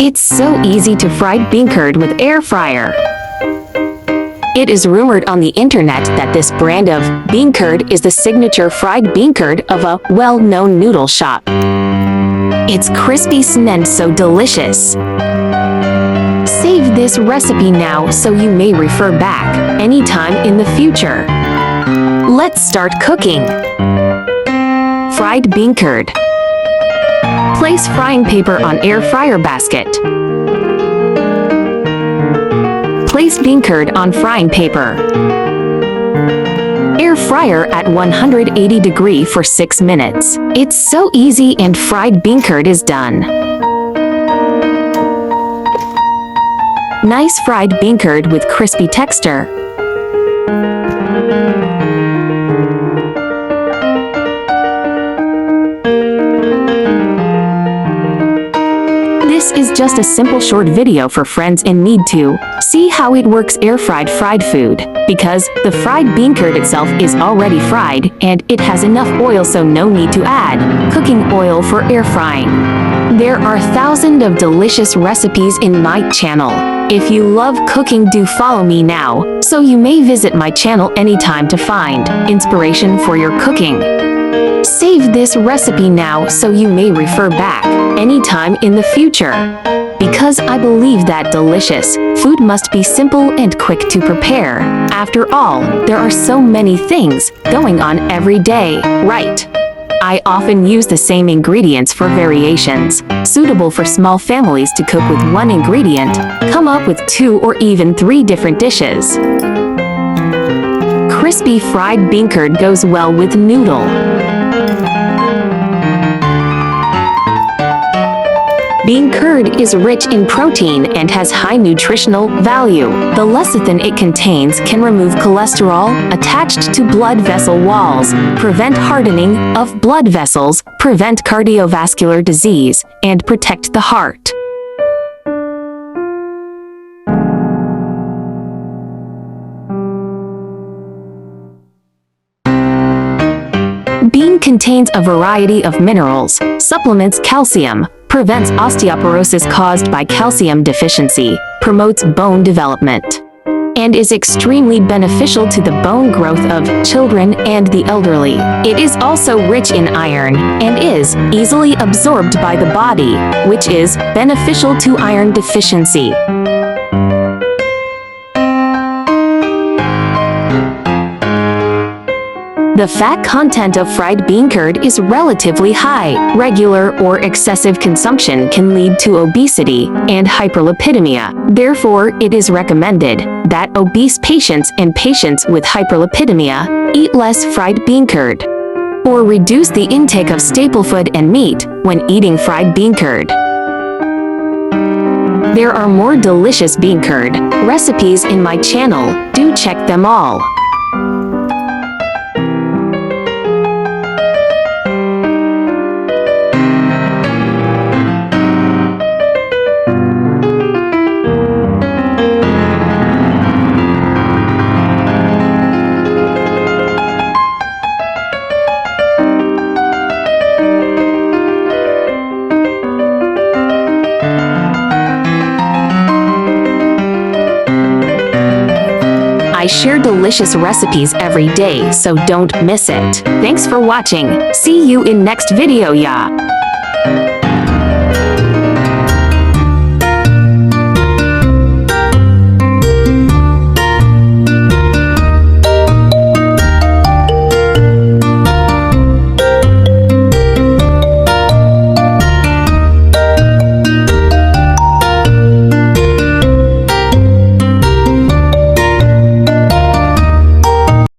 It's so easy to fry beancurd with air fryer. It is rumored on the internet that this brand of beancurd is the signature fried beancurd of a well-known noodle shop. It's crispy and so delicious. Save this recipe now so you may refer back anytime in the future. Let's start cooking. Fried beancurd. Place frying paper on air fryer basket. Place beancurd on frying paper. Air fryer at 180 degrees for 6 minutes. It's so easy and fried beancurd is done. Nice fried beancurd with crispy texture. This is just a simple short video for friends in need to see how it works air-fried fried food, because the fried beancurd itself is already fried and it has enough oil, so no need to add cooking oil for air frying. There are thousands of delicious recipes in my channel. If you love cooking, do follow me now, so you may visit my channel anytime to find inspiration for your cooking. Save this recipe now so you may refer back anytime in the future. Because I believe that delicious food must be simple and quick to prepare. After all, there are so many things going on every day, right? I often use the same ingredients for variations, suitable for small families to cook with one ingredient, come up with 2 or even 3 different dishes. Crispy fried beancurd goes well with noodle. Beancurd is rich in protein and has high nutritional value. The lecithin it contains can remove cholesterol attached to blood vessel walls, prevent hardening of blood vessels, prevent cardiovascular disease, and protect the heart. Bean contains a variety of minerals, supplements calcium, prevents osteoporosis caused by calcium deficiency, promotes bone development, and is extremely beneficial to the bone growth of children and the elderly. It is also rich in iron and is easily absorbed by the body, which is beneficial to iron deficiency. The fat content of fried beancurd is relatively high. Regular or excessive consumption can lead to obesity and hyperlipidemia. Therefore, it is recommended that obese patients and patients with hyperlipidemia eat less fried beancurd, or reduce the intake of staple food and meat when eating fried beancurd. There are more delicious beancurd recipes in my channel. Do check them all. I share delicious recipes every day, so don't miss it. Thanks for watching. See you in next video, ya.